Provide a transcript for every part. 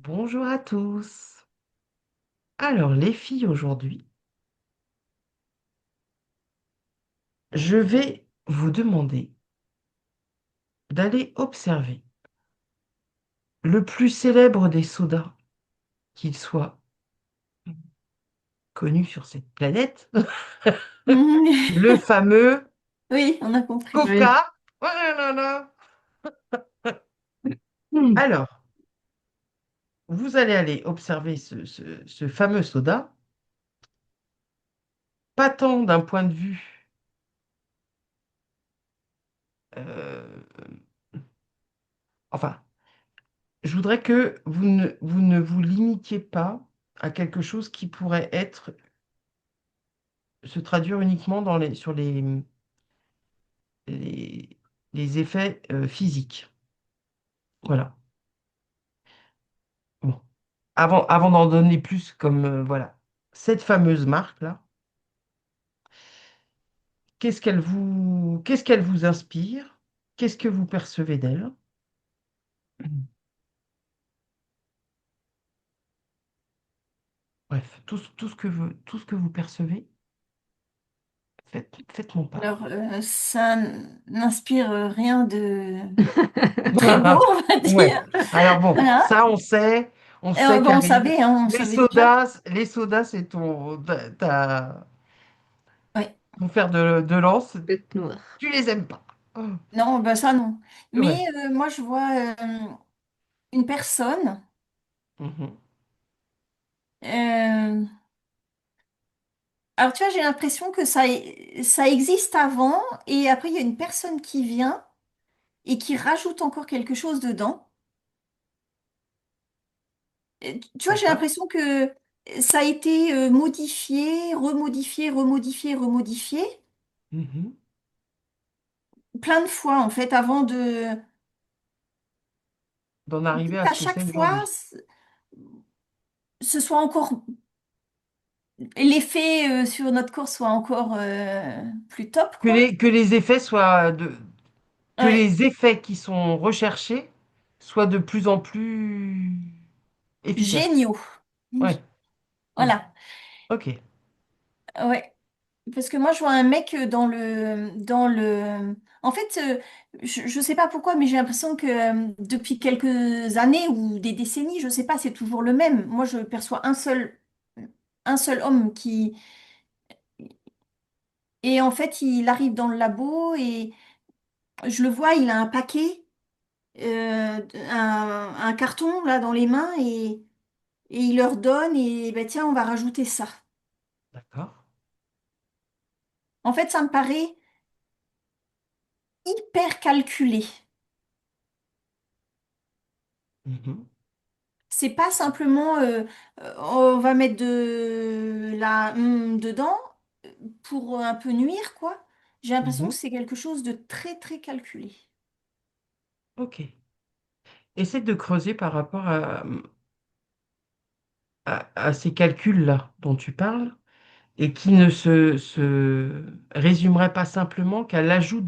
Bonjour à tous. Alors, les filles, aujourd'hui, je vais vous demander d'aller observer le plus célèbre des sodas, qu'il soit connu sur cette planète, Mhm. le fameux Oui, on a compris. Coca. Oui. Oh là là là. Hmm. Alors, vous allez aller observer ce fameux soda, pas tant d'un point de vue, euh, enfin, je voudrais que vous ne vous limitiez pas à quelque chose qui pourrait être se traduire uniquement sur les, les effets physiques. Voilà. Bon. Avant d'en donner plus, comme voilà, cette fameuse marque-là, qu'est-ce qu'elle vous inspire? Qu'est-ce que vous percevez d'elle? Bref, tout ce que vous percevez, faites mon Alors, part. ça n'inspire rien de très beau, on va Ouais. dire. Alors bon, Voilà. ça on sait Bon, Karine, on les savait déjà. sodas, les sodas, c'est Oui. ton fer de lance, Bête noire. tu les aimes pas. Oh. Non, ben ça non. Mais Ouais. moi, je vois une personne. Mhm. euh, alors, tu vois, j'ai l'impression que ça existe avant, et après, il y a une personne qui vient et qui rajoute encore quelque chose dedans. Tu vois, j'ai D'accord. l'impression que ça a été modifié, remodifié, remodifié, remodifié Mhm. plein de fois en fait avant de D'en arriver à qu'à ce que chaque c'est fois aujourd'hui. ce soit encore l'effet sur notre corps soit encore plus top Que quoi. les, que les effets soient que Ouais, les effets qui sont recherchés soient de plus en plus efficaces. géniaux. Ouais. Mm. Voilà. Ok. Ouais. Parce que moi, je vois un mec En fait, je sais pas pourquoi, mais j'ai l'impression que depuis quelques années ou des décennies, je sais pas, c'est toujours le même. Moi, je perçois un seul homme qui... Et en fait, il arrive dans le labo et je le vois, il a un paquet, un carton là dans les mains et il leur donne et ben tiens, on va rajouter ça. D'accord. En fait, ça me paraît hyper calculé. Mhm. C'est pas simplement on va mettre de la dedans pour un peu nuire, quoi. J'ai l'impression que Mhm. c'est quelque chose de très très calculé. Ok. Essaie de creuser par rapport à ces calculs-là dont tu parles et qui ne se résumeraient pas simplement qu'à l'ajout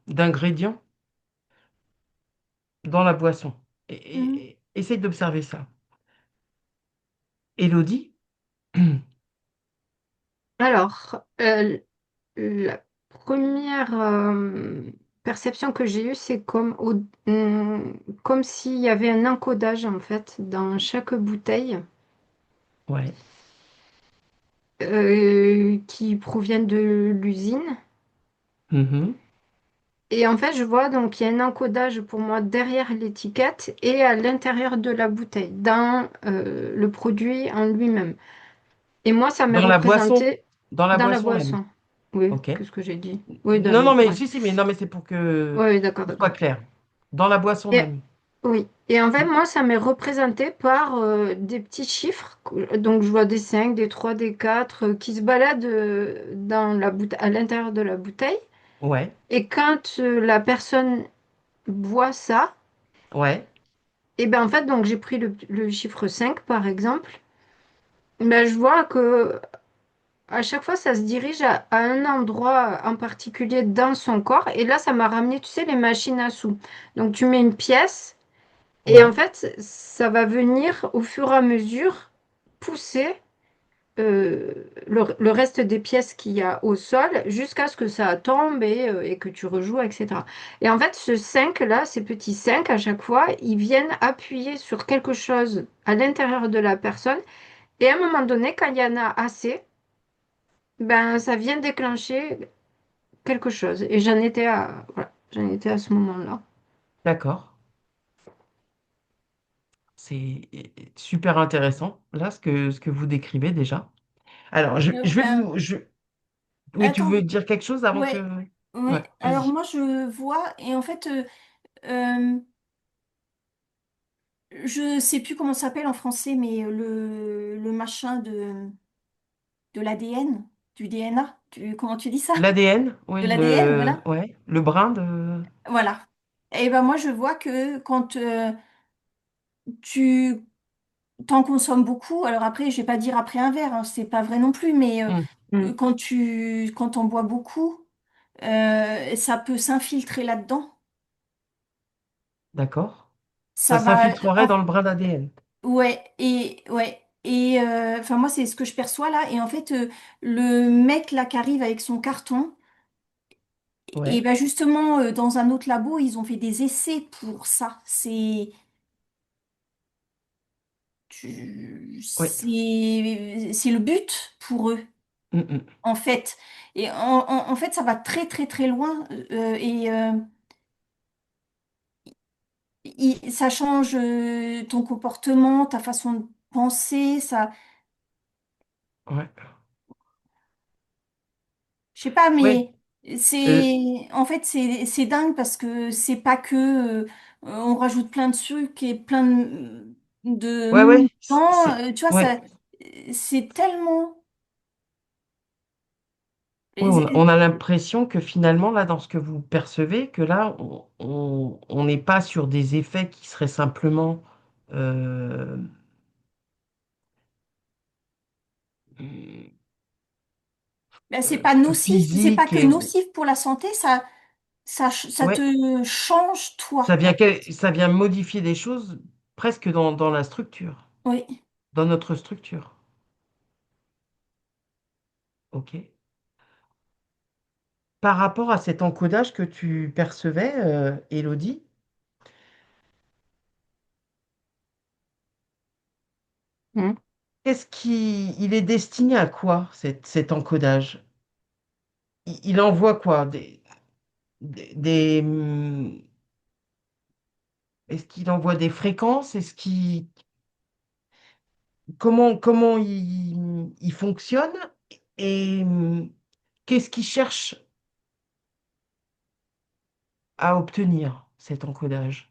d'ingrédients dans la boisson. Mhm. Essaye d'observer ça. Élodie? Alors, la première perception que j'ai eue, c'est comme s'il y avait un encodage en fait dans chaque bouteille Ouais. qui proviennent de l'usine. Mhm. Et en fait, je vois donc il y a un encodage pour moi derrière l'étiquette et à l'intérieur de la bouteille, dans le produit en lui-même. Et moi, ça m'est Dans la boisson? représenté Dans la dans la boisson même. boisson. Oui, Ok. qu'est-ce que j'ai dit? Oui, Non, non, mais ouais. si, si, mais non, mais c'est pour que Oui, d'accord, ce soit d'accord. clair. Dans la boisson Et, même. oui. Et en fait, Mm. moi, ça m'est représenté par des petits chiffres. Donc, je vois des 5, des 3, des 4 qui se baladent dans à l'intérieur de la bouteille. Ouais, Et quand la personne voit ça, ouais. et ben en fait, donc j'ai pris le chiffre 5 par exemple. Ben, je vois que à chaque fois, ça se dirige à un endroit en particulier dans son corps. Et là, ça m'a ramené, tu sais, les machines à sous. Donc, tu mets une pièce. Et en Ouais, fait, ça va venir au fur et à mesure pousser le reste des pièces qu'il y a au sol jusqu'à ce que ça tombe et que tu rejoues, etc. Et en fait, ce 5 là, ces petits 5 à chaque fois, ils viennent appuyer sur quelque chose à l'intérieur de la personne. Et à un moment donné, quand il y en a assez, ben, ça vient déclencher quelque chose. Et voilà, j'en étais à ce moment-là. d'accord. C'est super intéressant, là, ce que vous décrivez déjà. Alors, je vais Ben, vous... Oui, tu veux attends, dire quelque chose avant que... ouais, ouais. Ouais, Alors vas-y. moi je vois et en fait euh, je sais plus comment ça s'appelle en français, mais le machin de l'ADN, du DNA, comment tu dis ça? L'ADN, De oui, l'ADN, voilà. ouais, le brin de... Voilà. Et ben moi je vois que quand tu t'en consommes beaucoup, alors après je vais pas dire après un verre, hein, c'est pas vrai non plus, mais Hmm, quand on boit beaucoup, ça peut s'infiltrer là-dedans. d'accord. Ça Ça va, s'infiltrerait dans le brin d'ADN. ouais et enfin moi c'est ce que je perçois là et en fait le mec là qui arrive avec son carton et Ouais, ben justement dans un autre labo ils ont fait des essais pour ça. oui. C'est le but pour eux Hmm, hmm. en fait et en fait ça va très très très loin et ça change ton comportement, ta façon de penser, ça. Ouais, Je sais pas, ouais. mais Euh, c'est dingue parce que c'est pas que on rajoute plein de sucre et plein de ouais, monde ouais. dedans, tu vois Ouais. ça c'est tellement Oui, on a l'impression que finalement, là, dans ce que vous percevez, que là, on n'est pas sur des effets qui seraient simplement euh, ben, c'est pas physiques que et nocif pour la santé, ça ouais, te change toi. ça vient modifier des choses presque dans la structure, Oui. dans notre structure. OK. Par rapport à cet encodage que tu percevais, Élodie, Mm. il est destiné à quoi cet encodage? Il envoie quoi? Est-ce qu'il envoie des fréquences? Comment il fonctionne? Et qu'est-ce qu'il cherche à obtenir, cet encodage?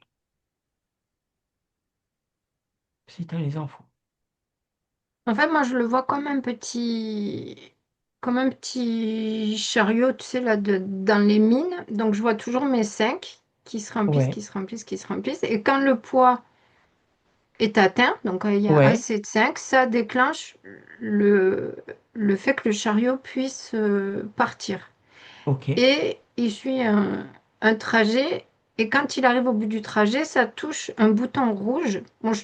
Si tu as les infos. En fait, moi, je le vois comme un petit chariot, tu sais, là, dans les mines. Donc, je vois toujours mes 5 qui se remplissent, Ouais, qui se remplissent, qui se remplissent. Et quand le poids est atteint, donc il y a ouais, assez de 5, ça déclenche le, le fait que le chariot puisse partir. ok. Et il suit un trajet. Et quand il arrive au bout du trajet, ça touche un bouton rouge. Bon, je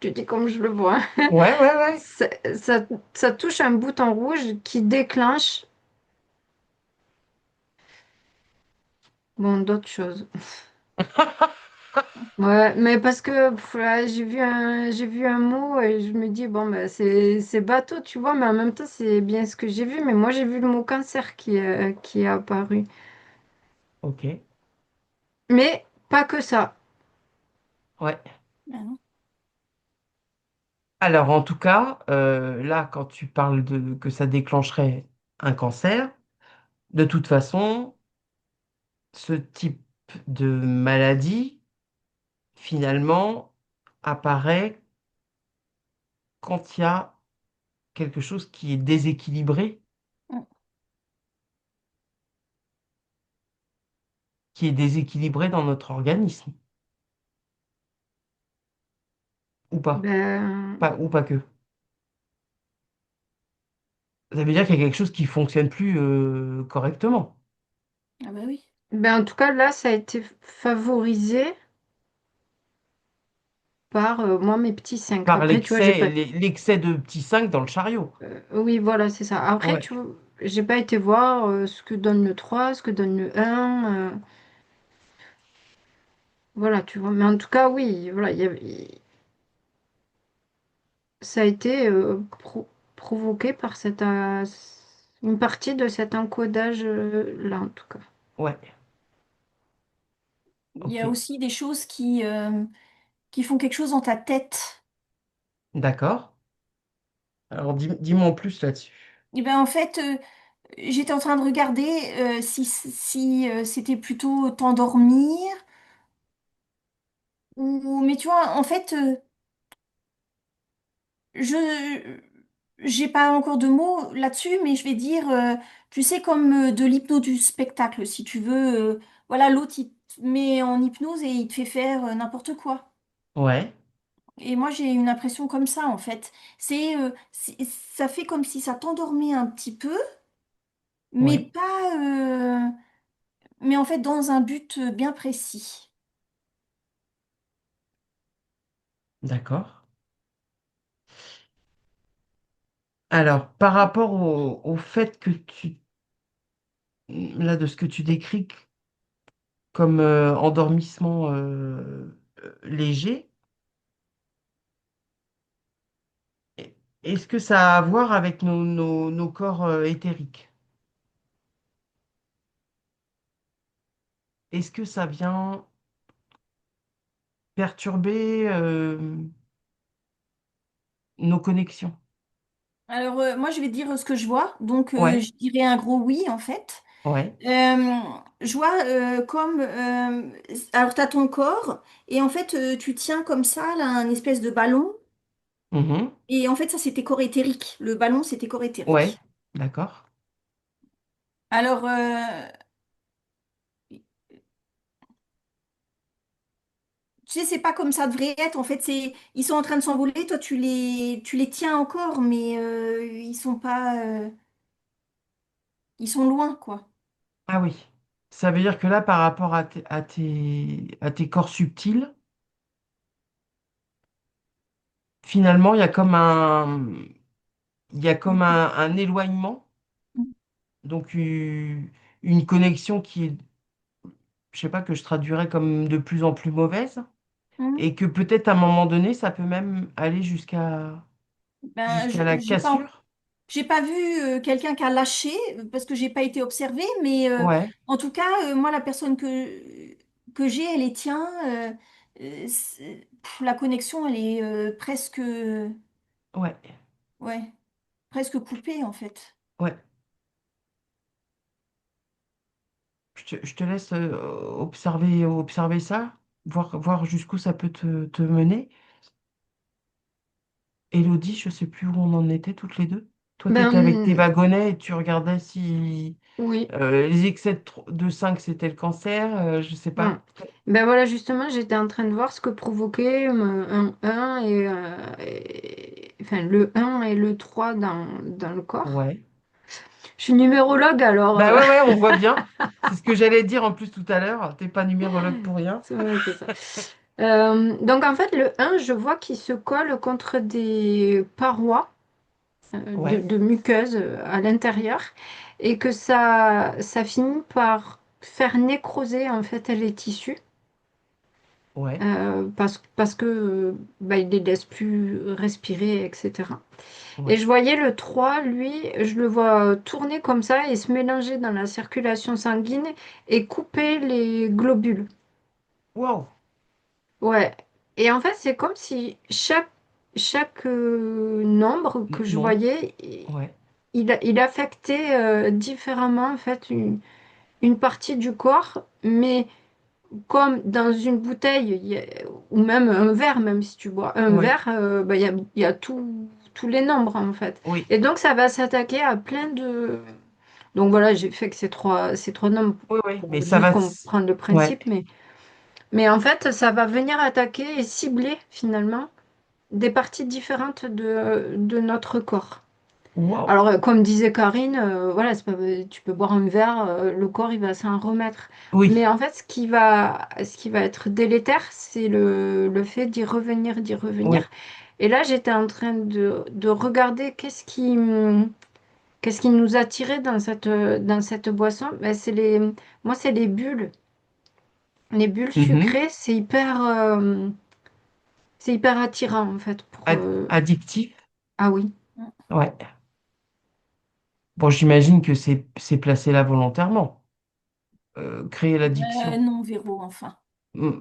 te dis comme je le vois. Ouais, ouais, ouais. Ça, ça- ça touche un bouton rouge qui déclenche bon, d'autres choses. Ouais, mais parce que là, j'ai vu un mot et je me dis, bon, bah, c'est bateau, tu vois, mais en même temps, c'est bien ce que j'ai vu. Mais moi, j'ai vu le mot cancer qui est apparu. Ok, Mais pas que ça. ouais. Ben non. Alors, en tout cas, là, quand tu parles de que ça déclencherait un cancer, de toute façon, ce type de maladie, finalement, apparaît quand il y a quelque chose qui est déséquilibré dans notre organisme, ou pas, Ben, ou pas que. Ça veut dire qu'il y a quelque chose qui fonctionne plus correctement. Ah bah oui. ben, en tout cas, là, ça a été favorisé par moi mes petits 5. Par Après, tu vois, j'ai l'excès, pas. l'excès de petits 5 dans le chariot. Oui, voilà, c'est ça. Après, Ouais, tu vois, j'ai pas été voir ce que donne le 3, ce que donne le 1. Voilà, tu vois. Mais en tout cas, oui, voilà, ça a été provoqué par une partie de cet encodage là, en tout cas. ouais, Il y ok, a aussi des choses qui font quelque chose dans ta tête. d'accord. Alors dis-moi en plus là-dessus. Et ben en fait, j'étais en train de regarder si c'était plutôt t'endormir ou mais tu vois en fait je j'ai pas encore de mots là-dessus mais je vais dire tu sais comme de l'hypnose du spectacle si tu veux voilà l'autre il te met en hypnose et il te fait faire n'importe quoi. Ouais, Et moi j'ai une impression comme ça en fait. Ça fait comme si ça t'endormait un petit peu mais ouais, pas mais en fait dans un but bien précis. d'accord. Alors, par rapport au fait que là, de ce que tu décris comme endormissement léger, est-ce que ça a à voir avec nos corps éthériques? Est-ce que ça vient perturber nos connexions? Alors, moi, je vais dire ce que je vois. Donc, Ouais, je dirais un gros oui, en fait. ouais, Je vois comme... alors, tu as ton corps, et en fait, tu tiens comme ça, là, un espèce de ballon. mhm, Et en fait, ça, c'est tes corps éthériques. Le ballon, c'est tes corps ouais, éthériques. d'accord. Alors, tu sais, c'est pas comme ça devrait être. En fait, ils sont en train de s'envoler. Toi, tu les tiens encore, mais ils sont pas... ils sont loin, quoi. Ah oui. Ça veut dire que là, par rapport à tes corps subtils, finalement, il y a comme un éloignement, donc une connexion qui est, je sais pas, que je traduirais comme de plus en plus mauvaise, Mhm. et que peut-être à un moment donné, ça peut même aller jusqu'à Ben, jusqu'à la cassure. j'ai pas vu quelqu'un qui a lâché parce que j'ai pas été observée, mais Ouais, en tout cas, moi, la personne que j'ai, elle est tient. La connexion, elle est ouais, ouais, presque coupée en fait. ouais. Je te laisse observer ça, voir jusqu'où ça peut te mener. Élodie, je sais plus où on en était toutes les deux. Toi, tu étais avec tes Ben wagonnets et tu regardais si oui. les excès de 5 c'était le cancer, je sais Hmm. pas. Ben voilà, justement, j'étais en train de voir ce que provoquait un 1 enfin, le 1 et le 3 dans le corps. Ouais. Je suis numérologue, alors Bah ouais, ouais, on voit bien. C'est ce que j'allais dire en plus tout à l'heure. T'es pas numérologue pour rien. c'est ça. Donc en fait, le 1, je vois qu'il se colle contre des parois Ouais, de muqueuses à l'intérieur et que ça finit par faire nécroser en fait les tissus. ouais, Parce que bah, il les laisse plus respirer, etc. Et ouais. je voyais le 3 lui, je le vois tourner comme ça et se mélanger dans la circulation sanguine et couper les globules. Wow. Ouais. Et en fait, c'est comme si chaque nombre que je Nombre. voyais, Ouais, il affectait différemment en fait une partie du corps, mais comme dans une bouteille, ou même un verre, même si tu bois un oui, verre, bah, il y a tous les nombres en fait. oui, Et donc ça va s'attaquer à plein de... Donc voilà, j'ai fait que ces trois nombres oui, oui. Mais pour ça juste va. comprendre le Ouais, principe, mais en fait ça va venir attaquer et cibler finalement des parties différentes de notre corps. Waouh. Alors, comme disait Karine, voilà, tu peux boire un verre, le corps il va s'en remettre. Oui. Mais en fait, ce qui va être délétère, c'est le fait d'y revenir, d'y revenir. Oui. Et là, j'étais en train de regarder qu'est-ce qui nous attirait dans cette boisson. Ben, moi, c'est les bulles. Les bulles Mhm. sucrées, c'est hyper attirant en fait. Addictif. Ah oui. Ouais. Bon, j'imagine que c'est placé là volontairement. Créer l'addiction. Non, Véro, enfin. Hmm.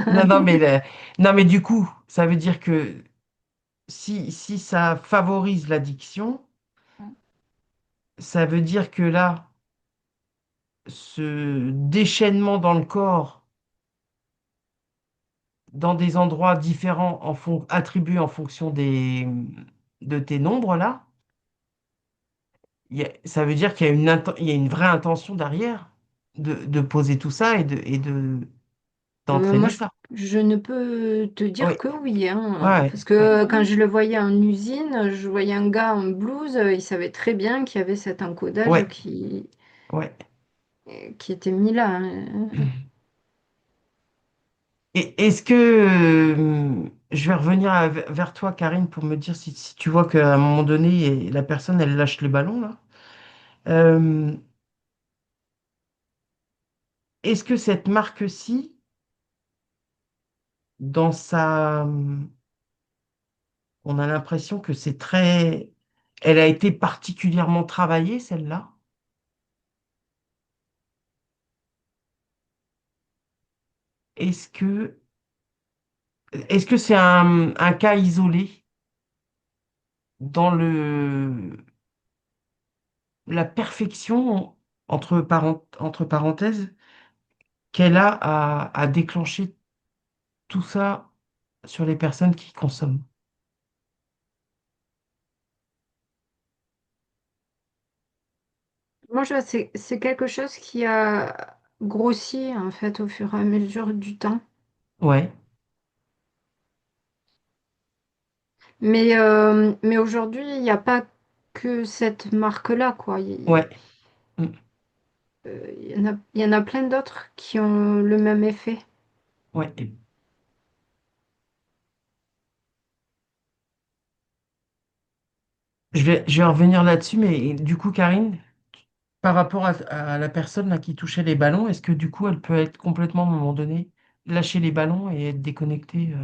Non, non, mais du coup, ça veut dire que si ça favorise l'addiction, ça veut dire que là, ce déchaînement dans le corps, dans des endroits différents, attribués en fonction de tes nombres, là, ça veut dire qu'il y a il y a une vraie intention derrière de poser tout ça Moi, d'entraîner ça. je ne peux te dire Oui, que oui, hein, ouais, parce ouais, que Bah quand oui. je le voyais en usine, je voyais un gars en blouse, il savait très bien qu'il y avait cet encodage ouais, ouais. qui était mis là, hein. Et est-ce que je vais revenir vers toi, Karine, pour me dire si tu vois qu'à un moment donné, la personne, elle lâche le ballon, là. Euh, Est-ce que cette marque-ci, dans sa... On a l'impression que c'est très... Elle a été particulièrement travaillée, celle-là. Est-ce que est-ce que c'est un cas isolé dans la perfection, entre parenthèses, qu'elle a à déclencher tout ça sur les personnes qui consomment? Moi, je vois, c'est quelque chose qui a grossi en fait au fur et à mesure du temps. Ouais, Mais aujourd'hui, il n'y a pas que cette marque-là, quoi. ouais. Mm. Il y en a plein d'autres qui ont le même effet. Ouais. Je vais revenir là-dessus, mais du coup, Karine, par rapport à la personne là, qui touchait les ballons, est-ce que du coup, elle peut être complètement, à un moment donné, lâcher les ballons et être déconnectée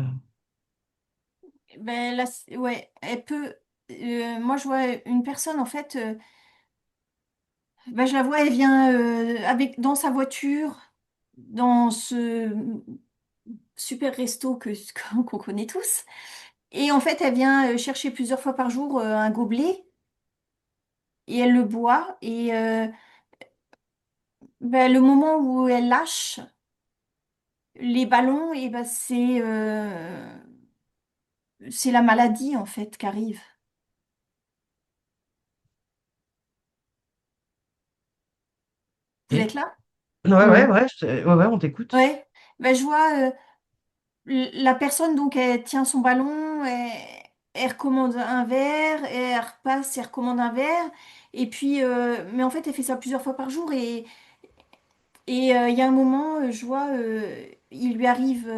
Ben là, ouais, elle peut. Moi, je vois une personne, en fait, ben, je la vois, elle vient dans sa voiture, dans ce super resto qu'on connaît tous. Et en fait, elle vient chercher plusieurs fois par jour un gobelet et elle le boit. Et ben, le moment où elle lâche les ballons, et ben, c'est la maladie, en fait, qui arrive. Vous et... êtes là? Ouais, ouais, Ouais. ouais, ouais, ouais, on t'écoute. Ouais. Ben, je vois. La personne, donc, elle tient son ballon, elle recommande un verre, et elle repasse, elle recommande un verre. Et puis, mais en fait, elle fait ça plusieurs fois par jour. Et il y a un moment, je vois, il lui arrive,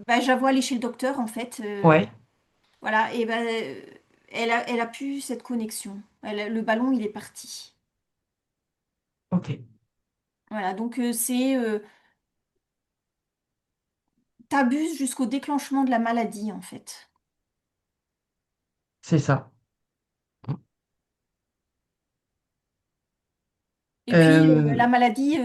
bah, je la vois aller chez le docteur, en fait. Ouais, Voilà, et ben, elle a plus cette connexion. Le ballon, il est parti. ok, Voilà, donc t'abuses jusqu'au déclenchement de la maladie, en fait. c'est ça. Et puis, Euh, la maladie,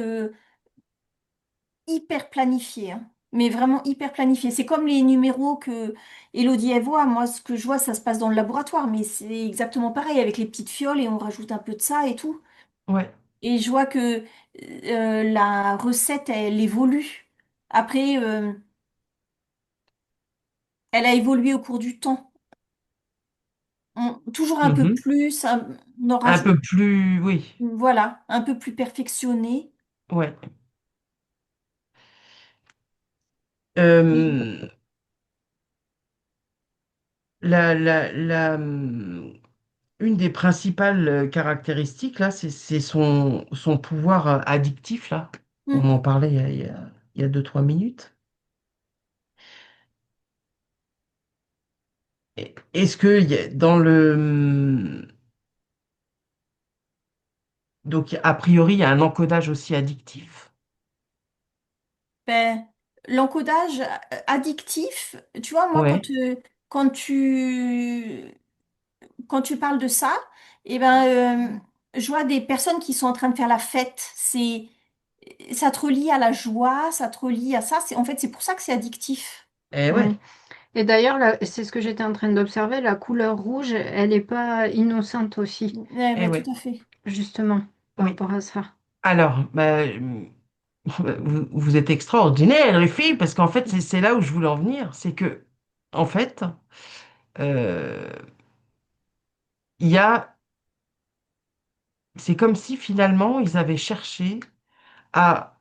hyper planifié, hein. Mais vraiment hyper planifié. C'est comme les numéros que Elodie elle voit. Moi, ce que je vois, ça se passe dans le laboratoire, mais c'est exactement pareil avec les petites fioles et on rajoute un peu de ça et tout. ouais, Et je vois que la recette, elle évolue. Après, elle a évolué au cours du temps. Toujours un peu mhm. plus, on en Un rajoute, peu plus, oui, voilà, un peu plus perfectionné. ouais. Et Euh, la, la, la, une des principales caractéristiques, là, c'est son pouvoir addictif, là. On Mm. en parlait il y a 2, 3 minutes. Est-ce que dans le... Donc, a priori, il y a un encodage aussi addictif. Ben, l'encodage addictif, tu vois, moi, Ouais. quand tu, quand tu parles de ça, eh ben, je vois des personnes qui sont en train de faire la fête. Ça te relie à la joie, ça te relie à ça. En fait, c'est pour ça que c'est addictif. Eh Mm. ouais. Et d'ailleurs, c'est ce que j'étais en train d'observer, la couleur rouge, elle n'est pas innocente aussi, Eh Ben, tout ouais. à fait. justement, par Oui. rapport à ça. Alors, bah, vous êtes extraordinaires, les filles, parce qu'en fait, c'est là où je voulais en venir. C'est que, en fait, euh, il y a, c'est comme si finalement, ils avaient cherché à,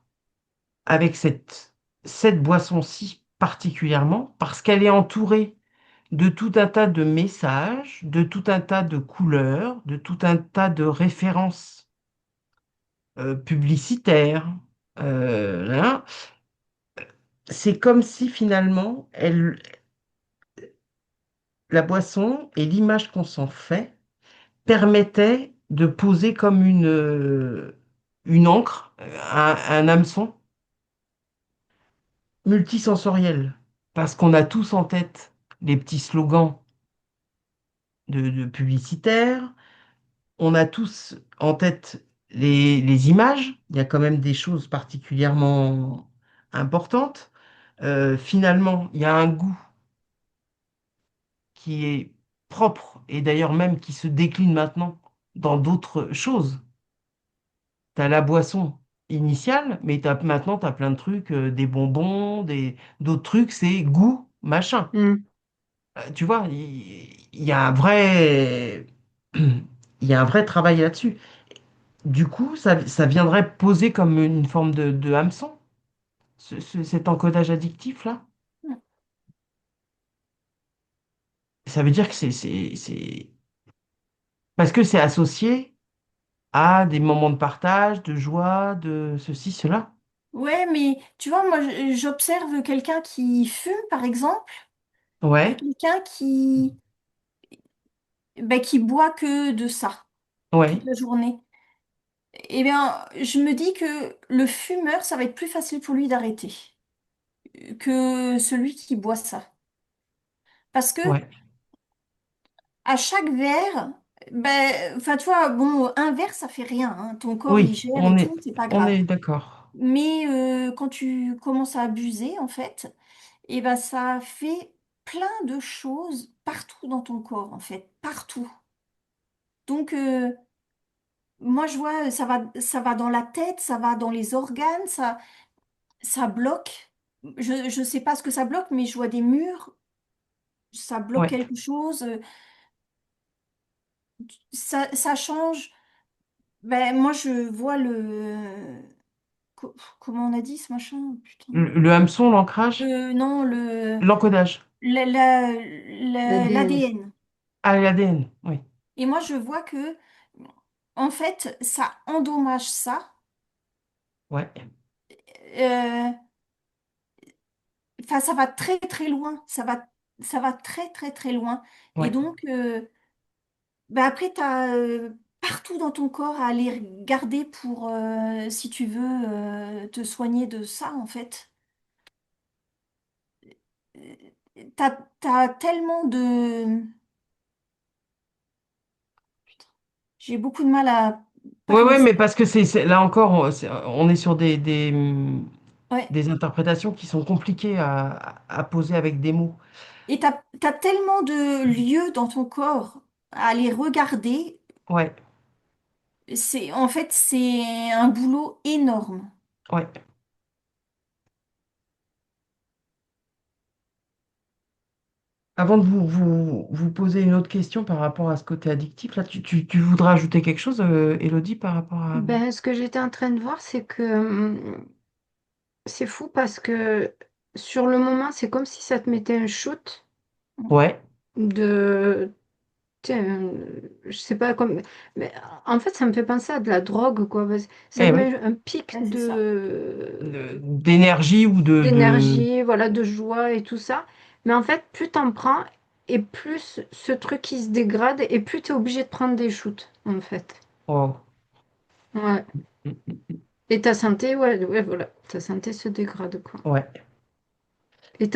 avec cette boisson-ci particulièrement, parce qu'elle est entourée de tout un tas de messages, de tout un tas de couleurs, de tout un tas de références publicitaires. Là, c'est comme si finalement, la boisson et l'image qu'on s'en fait permettaient de poser comme une encre, un hameçon multisensoriel. Parce qu'on a tous en tête les petits slogans de publicitaires, on a tous en tête les images, il y a quand même des choses particulièrement importantes. Finalement, il y a un goût qui est propre et d'ailleurs même qui se décline maintenant dans d'autres choses. Tu as la boisson initiale, mais maintenant, tu as plein de trucs, des bonbons, d'autres trucs, c'est goût, machin. Mm. Tu vois, il y a un vrai, il y a un vrai travail là-dessus. Du coup, ça viendrait poser comme une forme de hameçon, cet encodage addictif-là. Ça veut dire que parce que c'est associé à des moments de partage, de joie, de ceci, cela. Ouais, mais tu vois, moi, j'observe quelqu'un qui fume, par exemple, et Ouais, quelqu'un qui boit que de ça toute ouais, la journée. Eh bien, je me dis que le fumeur, ça va être plus facile pour lui d'arrêter que celui qui boit ça. Parce que ouais. à chaque verre, ben, enfin, tu vois, bon, un verre, ça fait rien, hein. Ton corps, il Oui, gère et tout, c'est pas on grave. est d'accord. Mais quand tu commences à abuser, en fait, eh ben, ça fait plein de choses partout dans ton corps, en fait, partout. Donc, moi, je vois, ça va dans la tête, ça va dans les organes, ça bloque. Je sais pas ce que ça bloque, mais je vois des murs, ça bloque Ouais. quelque chose, ça change. Ben, moi, je vois comment on a dit ce machin? Putain. Le hameçon, l'ancrage, Non, l'encodage. L'ADN. l'ADN. Ah, l'ADN, oui. Et moi, je vois que, en fait, ça endommage ça. Ouais, Euh, Enfin, ça va très, très loin. Ça va très, très, très loin. Et ouais, donc, bah après, tu as partout dans ton corps à aller regarder pour, si tu veux, te soigner de ça, en fait. T'as tellement de... Putain, j'ai beaucoup de mal à ouais, parler ouais, ça. mais parce que là encore, on est sur Ouais. des interprétations qui sont compliquées à poser avec des mots. Et t'as tellement de lieux dans ton corps à aller regarder. Ouais, En fait, c'est un boulot énorme. ouais. Avant de vous poser une autre question par rapport à ce côté addictif, là, tu voudrais ajouter quelque chose, Élodie, par rapport à... Ben, ce que j'étais en train de voir, c'est que c'est fou parce que sur le moment, c'est comme si ça te mettait un shoot Ouais, de Tiens, je sais pas comme. Mais en fait, ça me fait penser à de la drogue, quoi. Parce que ça Eh te oui, met un pic Ouais, c'est ça. d'énergie ou de... d'énergie, voilà, de joie et tout ça. Mais en fait, plus t'en prends, et plus ce truc il se dégrade, et plus t'es obligé de prendre des shoots, en fait. Oh. Ouais. Et ta santé, ouais, ouais, voilà, ta santé se dégrade, quoi. Ouais, Et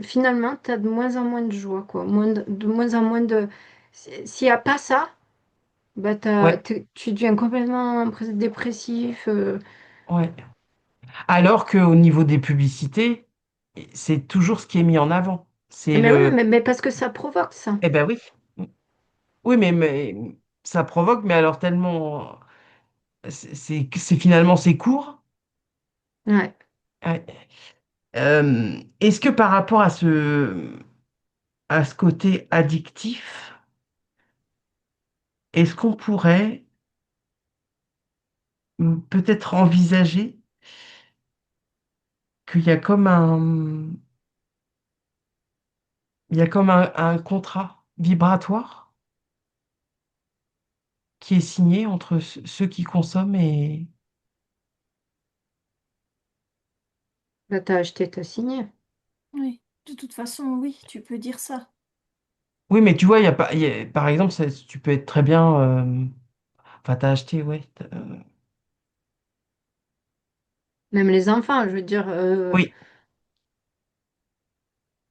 finalement, t'as de moins en moins de joie, quoi. De moins en moins de. S'il n'y a pas ça, bah ouais, tu deviens complètement dépressif. ouais. Alors qu'au niveau des publicités, c'est toujours ce qui est mis en avant. C'est Mais oui, le... mais parce que ça provoque ça. Eh ben oui. Oui, mais ça provoque, mais alors tellement... c'est finalement c'est court. Ouais. Ouais. Est-ce que par rapport à ce côté addictif, est-ce qu'on pourrait peut-être envisager qu'il y a comme il y a comme un contrat vibratoire qui est signé entre ceux qui consomment et... Bah, t'as acheté, t'as signé. Oui. De toute façon, oui, tu peux dire ça. Oui, mais tu vois, il y a pas, par exemple, tu peux être très bien... Enfin, t'as acheté, ouais. Même les enfants, je veux dire, Oui,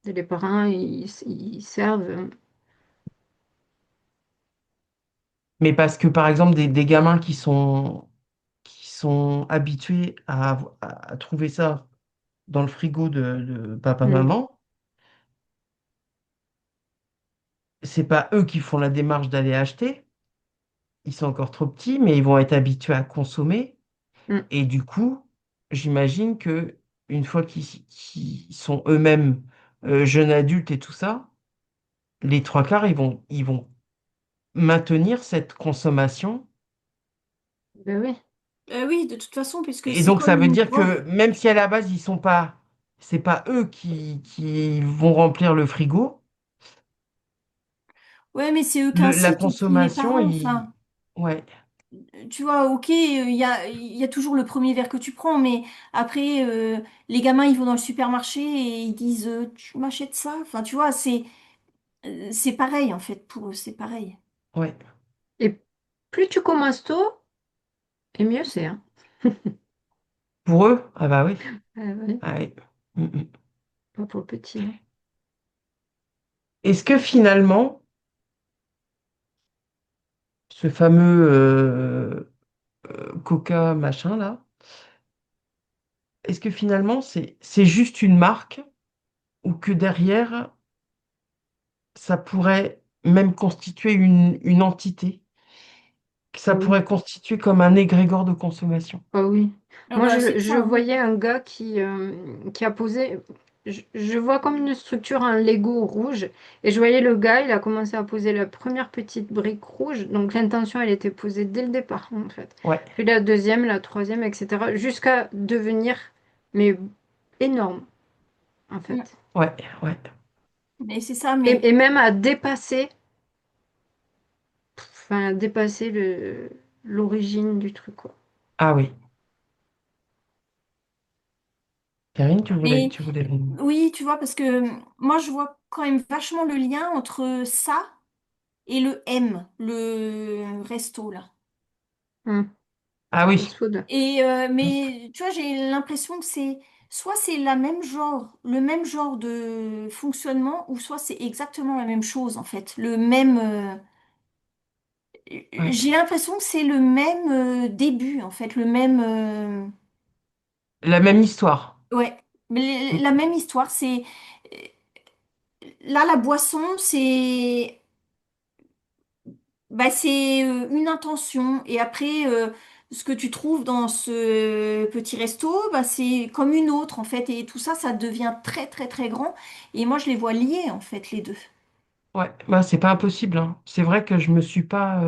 les parents, ils servent. mais parce que, par exemple, des gamins qui sont habitués à trouver ça dans le frigo de Mm. papa-maman, c'est pas eux qui font la démarche d'aller acheter. Ils sont encore trop petits, mais ils vont être habitués à consommer. Mm. Et du coup, j'imagine que une fois qu'ils sont eux-mêmes jeunes adultes et tout ça, les trois quarts, ils vont maintenir cette consommation. Ben oui. Oui, de toute façon, puisque Et c'est donc, comme ça veut une dire drogue. que même si à la base, ils sont pas, c'est pas eux qui vont remplir le frigo, Ouais, mais c'est eux qui la incitent aussi les consommation, parents. Enfin, ouais, tu vois, ok, il y a toujours le premier verre que tu prends, mais après, les gamins, ils vont dans le supermarché et ils disent, tu m'achètes ça? Enfin, tu vois, c'est pareil, en fait, pour eux, c'est pareil. ouais. Et plus tu commences tôt, et mieux c'est, hein. Pour eux, ah bah oui. Oui, Ah oui. Mm, mm. pas pour le petit, hein. Est-ce que finalement, ce fameux Coca machin là, est-ce que finalement c'est juste une marque ou que derrière ça pourrait même constituer une entité, que Ah ça oui. pourrait constituer comme un égrégore de consommation? Ah oui. Ah Moi, bah, c'est je ça, hein. voyais un gars qui a posé. Je vois comme une structure, un Lego rouge. Et je voyais le gars, il a commencé à poser la première petite brique rouge. Donc l'intention, elle était posée dès le départ, en fait. Ouais, Puis la deuxième, la troisième, etc. Jusqu'à devenir, mais énorme, en Mm. fait. ouais, ouais. Mais c'est ça, mais Et même à dépasser, enfin, dépasser l'origine du truc, quoi. Ah oui. Karine, Mais tu voulais... oui, tu vois, parce que moi, je vois quand même vachement le lien entre ça et le M, le resto, là. Hum, Ah oui, fast-food. Et mais tu vois, j'ai l'impression que soit c'est la même genre, le même genre de fonctionnement, ou soit c'est exactement la même chose en fait, le même. ouais. J'ai l'impression que c'est le même début en fait, le même. La même histoire. Ouais, mais Mm. la même histoire. C'est là la boisson, c'est une intention. Et après, ce que tu trouves dans ce petit resto, bah, c'est comme une autre, en fait. Et tout ça, ça devient très, très, très grand. Et moi, je les vois liés, en fait, les deux. Ouais, bah, c'est pas impossible, hein. C'est vrai que je me suis pas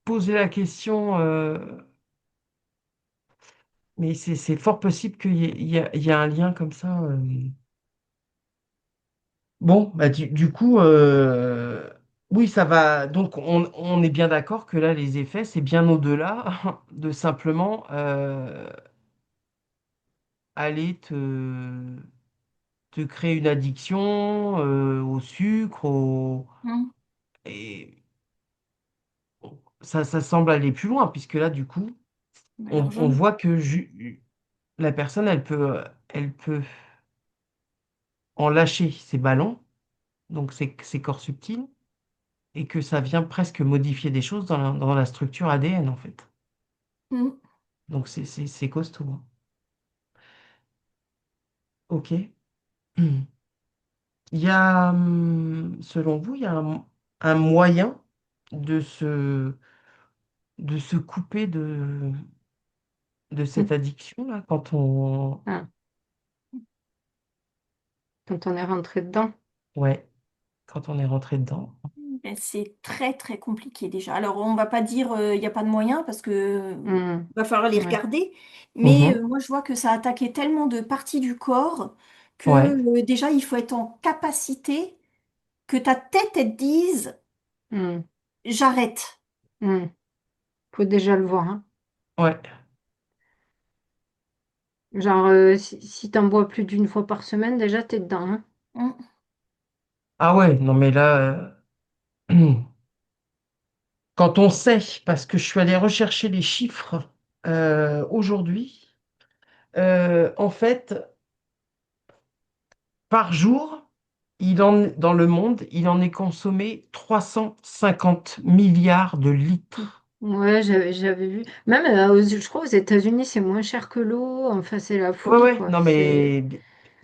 posé la question, mais c'est fort possible qu'il y ait, il y a un lien comme ça. Bon, bah, du coup, oui, ça va. Donc, on est bien d'accord que là, les effets, c'est bien au-delà de simplement aller te créer une addiction au sucre, Mm. et ça semble aller plus loin, puisque là, du coup, Bah, on largement. voit que la personne, elle peut en lâcher ses ballons, donc ses corps subtils, et que ça vient presque modifier des choses dans la structure ADN, en fait. Mm. Donc c'est costaud, hein. Ok. Selon vous, il y a un moyen de se couper de Mm. cette addiction-là quand on... Ah, quand on est rentré dedans. Ouais, quand on est rentré dedans. Ben, c'est très très compliqué déjà. Alors on va pas dire il n'y a pas de moyens parce que Mm. va falloir les Ouais. regarder, mais Mhm. moi je vois que ça a attaqué tellement de parties du corps que Ouais, déjà il faut être en capacité que ta tête elle te dise Mm. j'arrête. Mm. Faut déjà le voir, hein. ouais. Genre, si t'en bois plus d'une fois par semaine, déjà, t'es dedans, hein. Mm. Ah ouais, non mais là, quand on sait, parce que je suis allé rechercher les chiffres aujourd'hui, en fait, par jour, dans le monde, il en est consommé 350 milliards de litres. Ouais, j'avais vu. Même, je crois, aux États-Unis, c'est moins cher que l'eau. Enfin, c'est la Ouais, folie, ouais, quoi. non C'est... mais,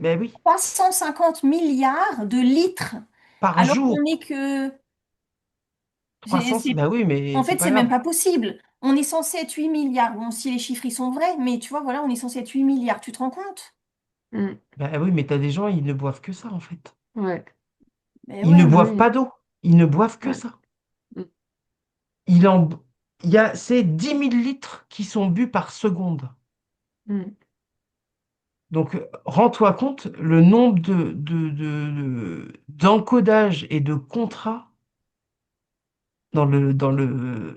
ben oui, 350 milliards de litres par alors qu'on jour. n'est que 300, c'est ben oui, mais en c'est fait, pas c'est même grave. pas possible. On est censé être 8 milliards. Bon, si les chiffres ils sont vrais, mais tu vois, voilà, on est censé être 8 milliards. Tu te rends compte? Mm. Ben oui, mais t'as des gens, ils ne boivent que ça, en fait. Ouais, Mais Ils ne ouais. boivent oui. pas d'eau, ils ne boivent que Ouais. ça. Mm. Il en, c'est 10 000 litres qui sont bu par seconde. Mm. Donc, rends-toi compte le nombre d'encodages et de contrats dans le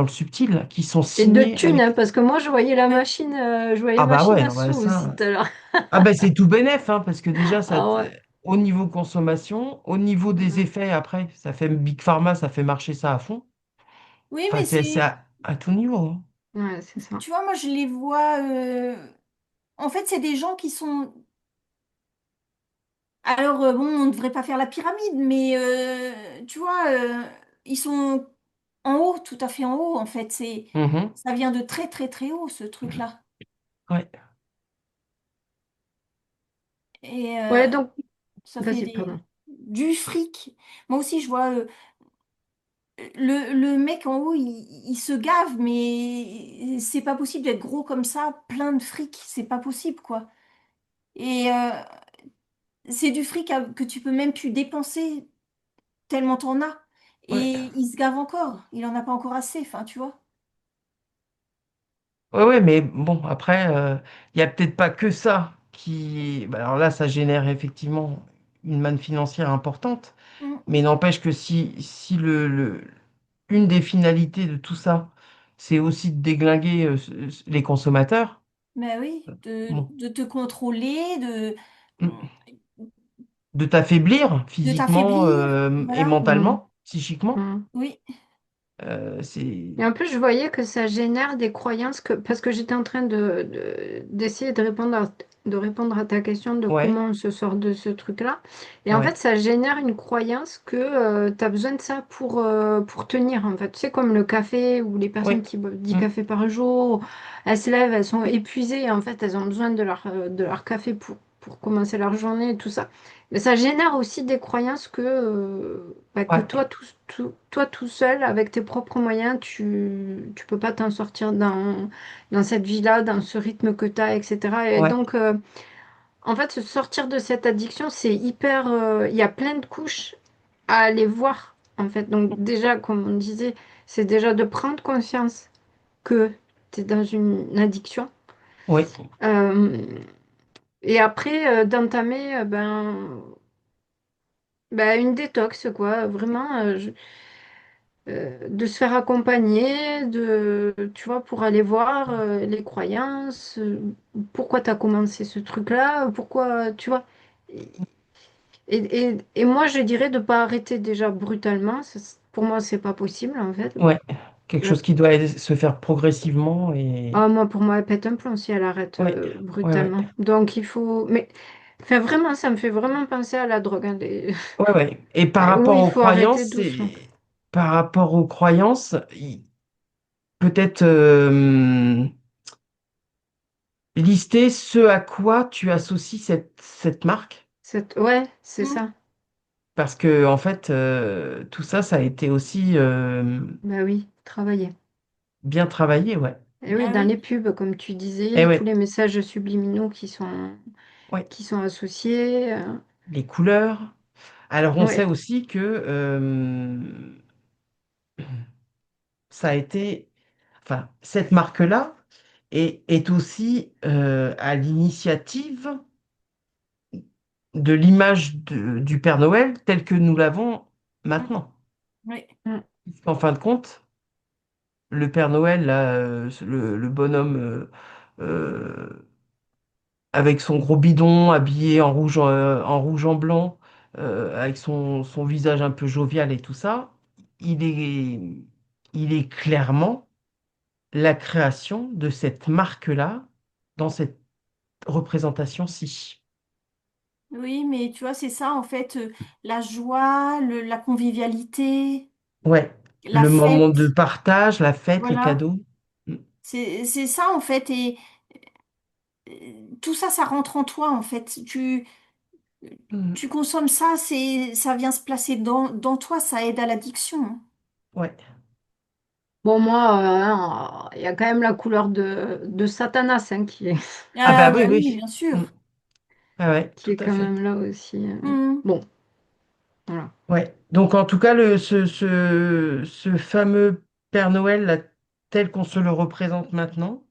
subtil là, qui sont Et de signés thunes, hein, avec. parce que moi, je voyais la Ouais. machine, je voyais Ah bah machine ouais, à non, bah sous aussi ça. tout à l'heure. Ah bah c'est tout bénef, hein, parce que déjà, Ah ouais. au niveau consommation, au niveau des Mm. effets après, ça fait Big Pharma, ça fait marcher ça à fond. Oui, Enfin, mais c'est c'est, à tout niveau, hein. Ouais, c'est ça. tu vois, moi je les vois. En fait, c'est des gens qui sont. Alors bon, on ne devrait pas faire la pyramide, mais tu vois, ils sont en haut, tout à fait en haut. En fait, Mhm. ça vient de très très très haut ce truc-là. Ouais, Et Ouais, donc, ça fait vas-y, pardon. du fric. Moi aussi, je vois. Le mec en haut, il se gave, mais c'est pas possible d'être gros comme ça, plein de fric, c'est pas possible, quoi. Et c'est du fric que tu peux même plus dépenser tellement t'en as. ouais. Et il se gave encore, il en a pas encore assez, enfin, tu vois. Ouais, ouais, mais bon, après, il n'y a peut-être pas que ça qui. Bah, alors là, ça génère effectivement une manne financière importante, Mm. mais n'empêche que si une des finalités de tout ça, c'est aussi de déglinguer les consommateurs, Mais oui, bon, de te contrôler, mm, de t'affaiblir de physiquement t'affaiblir, et voilà. Mm. mentalement, psychiquement, Mm. Oui, c'est. Et en plus, je voyais que ça génère des croyances que, parce que j'étais en train d'essayer de répondre à ta question de Ouais, comment on se sort de ce truc-là. Et en fait, ouais, ça génère une croyance que tu as besoin de ça pour tenir. En fait, tu sais, comme le café ou les personnes ouais, qui boivent 10 mm, cafés par jour, elles se lèvent, elles sont épuisées et en fait, elles ont besoin de leur café pour commencer leur journée et tout ça. Mais ça génère aussi des croyances que ouais, toi tout seul, avec tes propres moyens, tu peux pas t'en sortir dans cette vie-là, dans ce rythme que tu as, etc. Et ouais, donc, en fait, se sortir de cette addiction, c'est hyper... Il y a plein de couches à aller voir, en fait. Donc, déjà, comme on disait, c'est déjà de prendre conscience que tu es dans une addiction. ouais, Euh, et après, d'entamer, ben, Bah, une détox, quoi. Vraiment, de se faire accompagner, tu vois, pour aller voir les croyances, pourquoi tu as commencé ce truc-là, pourquoi, tu vois. Et moi, je dirais de pas arrêter déjà brutalement. Pour moi, c'est pas possible, en fait. Ouais, quelque La- chose qui doit se faire progressivement et... Ah, moi, pour moi, elle pète un plomb si elle arrête Ouais, ouais, ouais. brutalement. Donc, il faut. Mais, enfin, vraiment, ça me fait vraiment penser à la drogue, hein, Ouais, ouais. Et par où rapport il aux faut croyances, arrêter doucement. c'est... Par rapport aux croyances, peut-être lister ce à quoi tu associes cette marque. Ouais, c'est mm. ça. Parce que, en fait, tout ça, ça a été aussi Bah oui, travailler. bien travaillé, ouais. Et oui, Ah dans oui, les pubs, comme tu Et disais, tous ouais, les messages subliminaux ouais. qui sont associés. Les couleurs. Alors, on sait Ouais. aussi que ça a été, enfin, cette marque-là est aussi à l'initiative de l'image du Père Noël tel que nous l'avons mm, maintenant. oui. Mm. En fin de compte, le Père Noël, là, le bonhomme avec son gros bidon, habillé en rouge en blanc, avec son visage un peu jovial et tout ça, il est, il est clairement la création de cette marque-là dans cette représentation-ci. Oui, mais tu vois, c'est ça en fait, la joie, la convivialité, Ouais, la le moment de fête, partage, la fête, les voilà. cadeaux. Mm, C'est ça en fait, et tout ça, ça rentre en toi en fait. mm, Tu consommes ça, ça vient se placer dans toi, ça aide à l'addiction, hein. ouais. Bon, moi, il y a quand même la couleur de Satanas hein, Ah bah Ah oui, bah oui, oui. bien sûr. Mm, ah ouais, qui tout est à quand fait. même là aussi. Mm. Bon, voilà. Ouais. Donc en tout cas, ce fameux Père Noël, là, tel qu'on se le représente maintenant,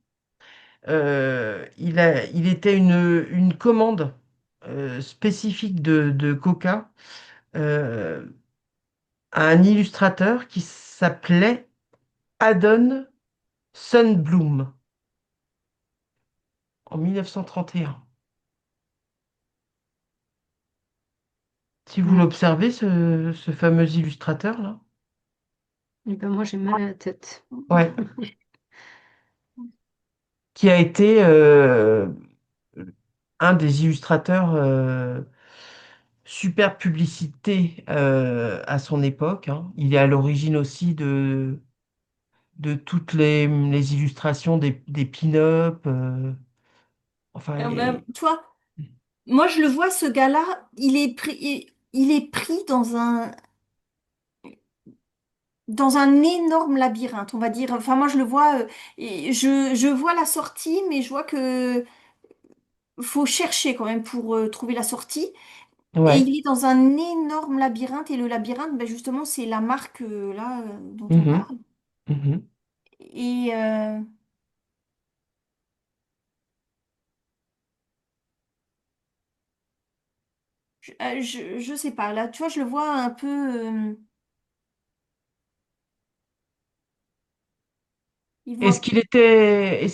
il était une commande spécifique de Coca euh, à un illustrateur qui s'appelait Adon Sunbloom en 1931. Si vous Mm. l'observez, ce fameux illustrateur-là, Et ben moi, j'ai mal à la tête. ouais, qui a été un des illustrateurs super publicité à son époque, hein. Il est à l'origine aussi de toutes les illustrations des pin-up. Enfin, Ben, tu vois, moi je le vois, ce gars-là, il est pris dans un énorme labyrinthe, on va dire. Enfin, moi je le vois, et je vois la sortie, mais je vois que faut chercher quand même pour trouver la sortie. Et ouais. il est dans un énorme labyrinthe, et le labyrinthe, ben justement, c'est la marque là dont on Mhm, parle. mhm. Et je sais pas, là, tu vois, je le vois un peu. Il voit. Est-ce qu'il était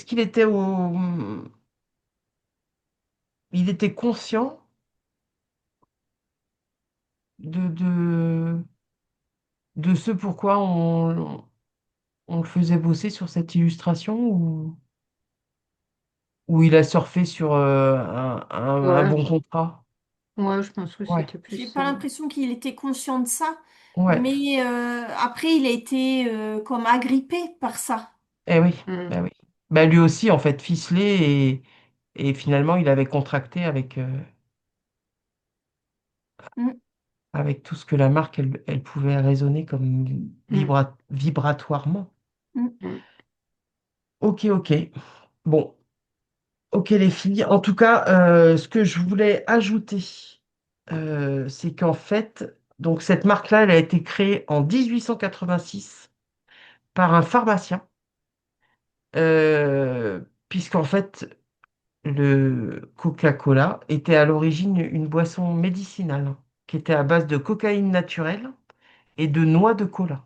il était conscient de de ce pourquoi on le faisait bosser sur cette illustration ou il a surfé sur un Ouais, bon contrat? ouais, je pense que Ouais, c'était plus J'ai pas ça. l'impression qu'il était conscient de ça, ouais. mais après, il a été comme agrippé par ça. Eh oui, Mm. bah oui. Bah lui aussi, en fait, ficelé et finalement, il avait contracté Mm, avec tout ce que la marque, elle pouvait raisonner comme Mm. vibratoirement. mm. Mm. Ok, ok. Bon, ok les filles. En tout cas, ce que je voulais ajouter, c'est qu'en fait, donc cette marque-là, elle a été créée en 1886 par un pharmacien, puisqu'en fait, le Coca-Cola était à l'origine une boisson médicinale. qui était à base de cocaïne naturelle et de noix de cola.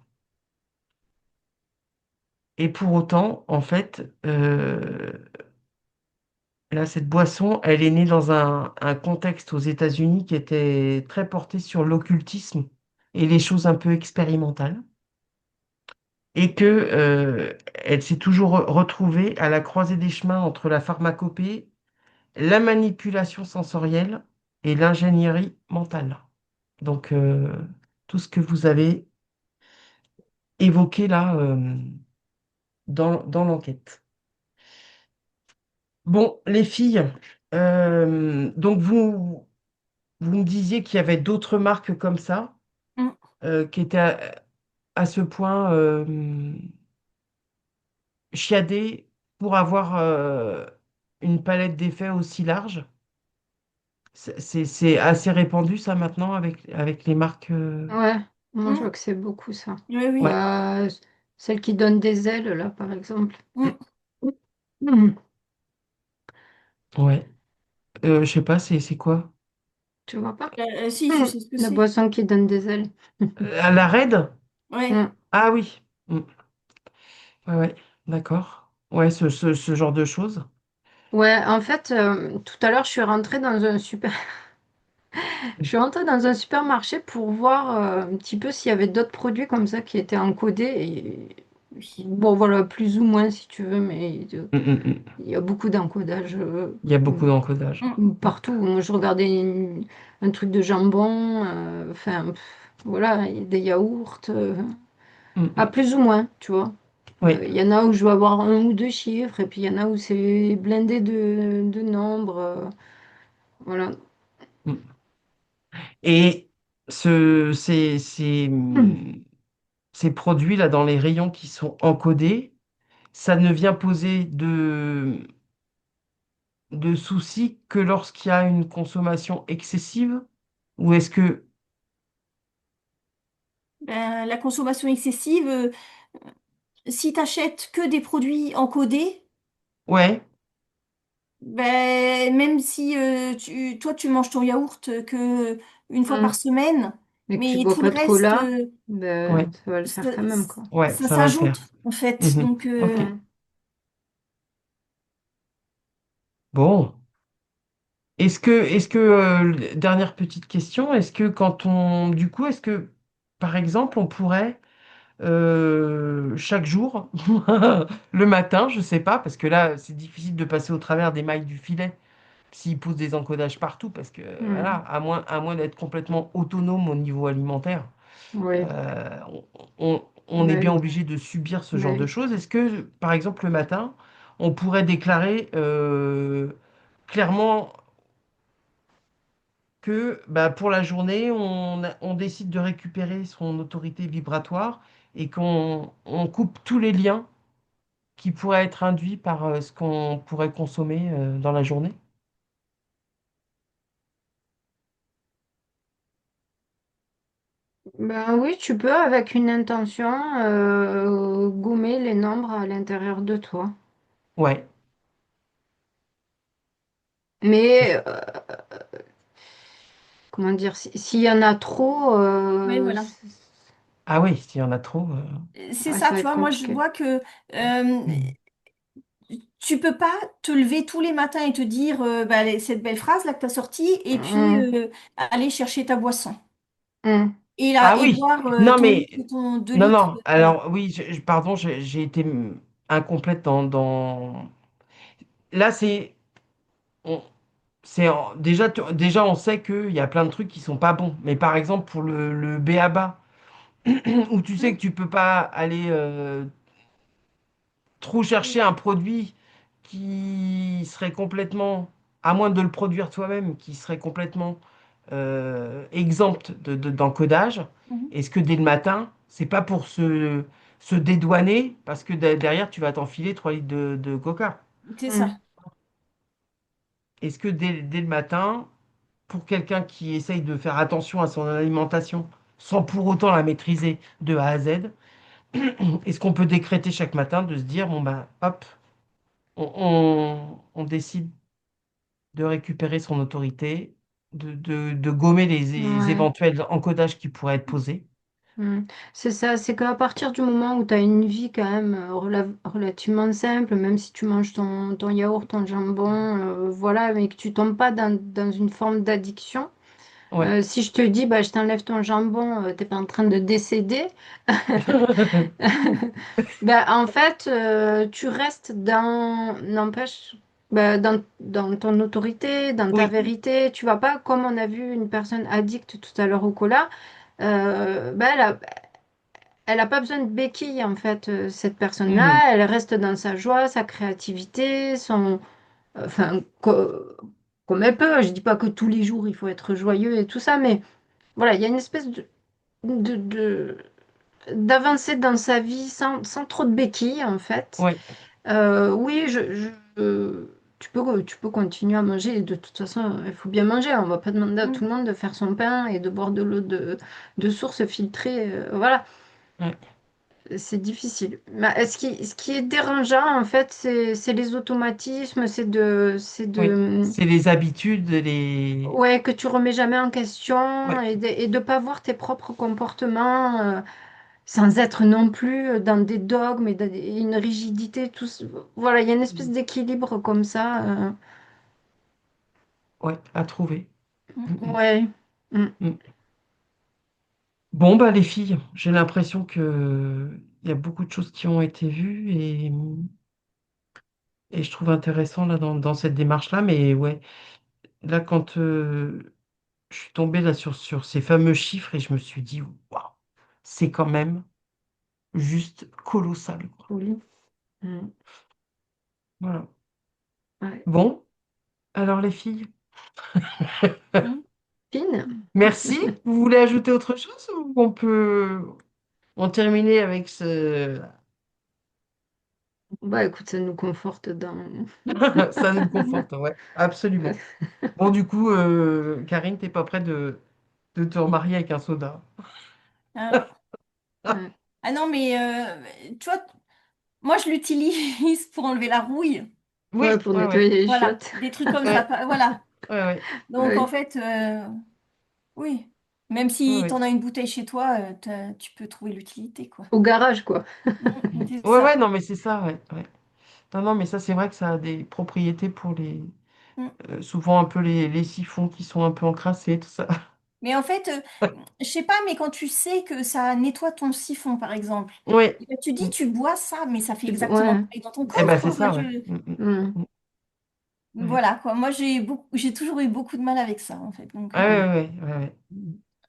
Et pour autant, en fait, là, cette boisson, elle est née dans un contexte aux États-Unis qui était très porté sur l'occultisme et les choses un peu expérimentales. Et que, elle s'est toujours retrouvée à la croisée des chemins entre la pharmacopée, la manipulation sensorielle et l'ingénierie mentale. Donc, tout ce que vous avez évoqué là, dans l'enquête. Bon, les filles, donc vous me disiez qu'il y avait d'autres marques comme ça, Mm. qui étaient à ce point chiadées pour avoir une palette d'effets aussi large. C'est assez répandu ça maintenant avec les marques. Ouais, moi je Mm. vois que c'est beaucoup ça. Oui, oui. Ouais. Bah, celle qui donne des ailes, là, par exemple. Mm. Mhm. Ouais. Je sais pas, c'est quoi? Tu vois pas? Si, je Mhm. sais ce que La c'est. boisson qui donne des ailes. À la raid? Ouais. Mhm. Ah oui. Mm. Ouais, ouais. D'accord. Ouais, ce genre de choses. Ouais, en fait, tout à l'heure, je suis rentrée dans un super... je suis rentrée dans un supermarché pour voir un petit peu s'il y avait d'autres produits comme ça qui étaient encodés. Et... Bon, voilà, plus ou moins si tu veux, mais Mm, mm, mm. il y a beaucoup d'encodage Il y a beaucoup d'encodage. Mm. partout. Moi, je regardais un truc de jambon, enfin, voilà, des yaourts, Mm, à mm. plus ou moins, tu vois. Oui. Il y en a où je vais avoir un ou deux chiffres, et puis il y en a où c'est blindé de nombres. Voilà. Mm. Et ces produits-là dans les rayons qui sont encodés, ça ne vient poser de soucis que lorsqu'il y a une consommation excessive? Ou est-ce que... Ben, la consommation excessive, si tu achètes que des produits encodés, Ouais. ben, même si toi tu manges ton yaourt que une fois par Mm. semaine, Et que tu mais bois tout le pas de reste, cola, ben, Ouais. ça va le ça, faire quand même, quoi. Ouais, ça ça va le s'ajoute faire. en fait. Mhm. Donc, Ok. Mm. Bon. Dernière petite question, est-ce que quand on, du coup, est-ce que, par exemple, on pourrait chaque jour, le matin, je sais pas, parce que là, c'est difficile de passer au travers des mailles du filet s'ils posent des encodages partout, parce que, voilà, Mm. à moins d'être complètement autonome au niveau alimentaire, Oui, euh, on est bien ben, obligé de subir ce genre de oui. choses. Est-ce que, par exemple, le matin, on pourrait déclarer clairement que bah, pour la journée, on décide de récupérer son autorité vibratoire et qu'on coupe tous les liens qui pourraient être induits par ce qu'on pourrait consommer dans la journée? Ben oui, tu peux avec une intention gommer les nombres à l'intérieur de toi. Ouais. Mais comment dire, s'il y en a trop, oui, voilà. Ah oui, s'il y en a trop. C'est ouais, ça, ça va tu être vois, moi je compliqué. vois que euh, Mhm. tu peux pas te lever tous les matins et te dire bah, cette belle phrase là que tu as sortie et puis Hum, aller chercher ta boisson. hum, Et là, Ah et oui. boire Non ton mais litre, ton 2 non litres. non. Voilà. Alors oui, pardon, j'ai été incomplète dans... Là on- déjà on sait qu'il y a plein de trucs qui sont pas bons. Mais par exemple pour le b.a.-ba où tu sais Mm. que tu peux pas aller trop chercher un produit qui serait complètement, à moins de le produire toi-même, qui serait complètement exempt d'encodage. Mhm. Est-ce que dès le matin, c'est pas pour se dédouaner, parce que derrière, tu vas t'enfiler 3 litres de coca. C'est hum. ça. Est-ce que dès le matin, pour quelqu'un qui essaye de faire attention à son alimentation, sans pour autant la maîtriser de A à Z, est-ce qu'on peut décréter chaque matin de se dire, bon ben, hop, on décide de récupérer son autorité de gommer les Ouais. éventuels encodages qui pourraient être posés. Mm. C'est ça, c'est qu'à partir du moment où tu as une vie quand même relativement simple, même si tu manges ton yaourt, ton jambon, voilà, mais que tu tombes pas dans une forme d'addiction. Ouais. Si je te dis, bah, je t'enlève ton jambon, t'es pas en train de décéder. Ben, en fait, tu restes n'empêche, ben, dans ton autorité, dans ta Oui. vérité. Tu vas pas, comme on a vu une personne addicte tout à l'heure au cola, ben, elle a pas besoin de béquille, en fait, cette Mhm. personne-là. Elle reste dans sa joie, sa créativité, enfin, comme elle peut. Je dis pas que tous les jours, il faut être joyeux et tout ça, mais voilà, il y a une espèce de, de- d'avancer dans sa vie sans trop de béquilles, en fait. Oui. Oui, tu peux continuer à manger. De toute façon, il faut bien manger. On va pas demander à tout Mhm. le monde de faire son pain et de boire de l'eau de source filtrée. Voilà, Ouais. c'est difficile. Mais ce qui est dérangeant, en fait, c'est les automatismes, c'est Oui. de, C'est les habitudes, les... ouais, que tu remets jamais en question Ouais. et de pas voir tes propres comportements. Sans être non plus dans des dogmes et dans une rigidité. Voilà, il y a une espèce d'équilibre comme ça. Ouais, à trouver. Mhm. Ouais. Mm. Mhm. Bon, bah, les filles, j'ai l'impression que il y a beaucoup de choses qui ont été vues et je trouve intéressant là dans cette démarche-là. Mais ouais, là, quand je suis tombée là sur ces fameux chiffres et je me suis dit, waouh, c'est quand même juste colossal, quoi. Oui. Mm. Voilà. Ouais. Bon, alors les filles, Mm. Fine. merci. Vous voulez ajouter autre chose ou on peut en terminer avec ce... Bah écoute, ça nous conforte dans. Ça nous conforte, ouais, absolument. Bon, du coup, Karine, t'es pas prête de te remarier avec un soda. Ah. Ouais, Ah non, mais tu vois, moi je l'utilise pour enlever la rouille. ouais, Oui, pour ouais, ouais, nettoyer les Voilà, chiottes. des trucs comme ça. ouais, Voilà. ouais, ouais, Donc en Ouais. fait, oui. Même ouais, si tu ouais. en as une bouteille chez toi, tu peux trouver l'utilité, quoi. Au garage, quoi. C'est Ouais, ouais, ça. non, mais c'est ça, ouais, ouais. Non, non, mais ça, c'est vrai que ça a des propriétés pour les... Mm. souvent un peu les siphons qui sont un peu encrassés, tout ça. Mais en fait, je sais pas, mais quand tu sais que ça nettoie ton siphon, par exemple, Oui. et ben, tu dis, tu bois ça, mais ça fait exactement Ouais. pareil dans ton Eh ben, corps, c'est quoi. Moi, ça, ouais. Mm. Ouais. voilà, quoi. Moi, j'ai toujours eu beaucoup de mal avec ça, en fait. Donc, Ouais, ouais, ouais, ouais, ouais.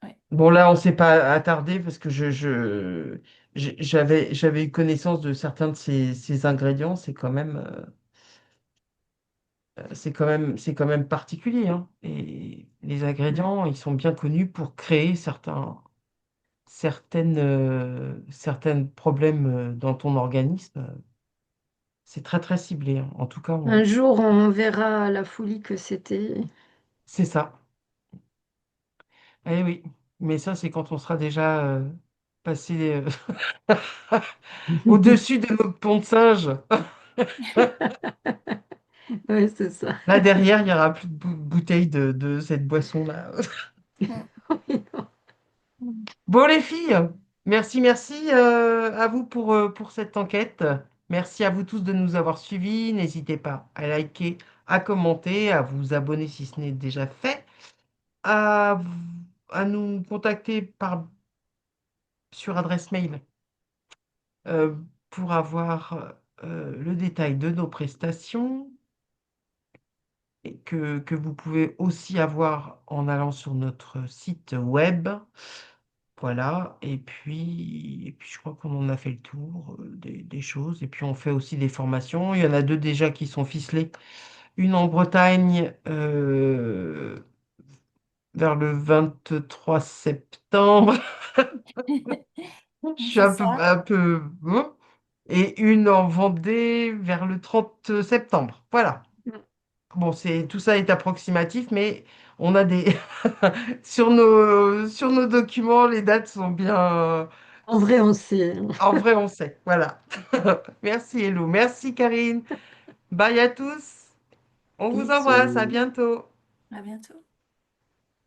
ouais. Bon, là, on s'est pas attardé parce que j'avais eu connaissance de certains de ces ingrédients. C'est quand même particulier, hein. Et les Mm. ingrédients, ils sont bien connus pour créer certains problèmes dans ton organisme. C'est très, très ciblé, hein. En tout cas, Un jour, on verra la folie que c'était. c'est ça. Eh oui. Mais ça, c'est quand on sera déjà passé au-dessus de notre pont de singe. Ouais, c'est ça. Là, derrière, il n'y aura plus de bouteilles de cette boisson-là. Mm. Bon, les filles, merci à vous pour cette enquête. Merci à vous tous de nous avoir suivis. N'hésitez pas à liker, à commenter, à vous abonner si ce n'est déjà fait, à, à nous contacter sur adresse mail euh, pour avoir le détail de nos prestations et que vous pouvez aussi avoir en allant sur notre site web. Voilà, et puis je crois qu'on en a fait le tour des choses. Et puis on fait aussi des formations. Il y en a deux déjà qui sont ficelées. Une en Bretagne vers le 23 septembre. Je suis C'est ça. un peu... Et une en Vendée vers le 30 septembre. Voilà. Bon, tout ça est approximatif, mais on a des... sur nos documents, les dates sont bien... En vrai, on sait. En vrai, on sait. Voilà. Merci, Hello. Merci, Karine. Bye à tous. On vous embrasse. À Bisous. bientôt. À bientôt.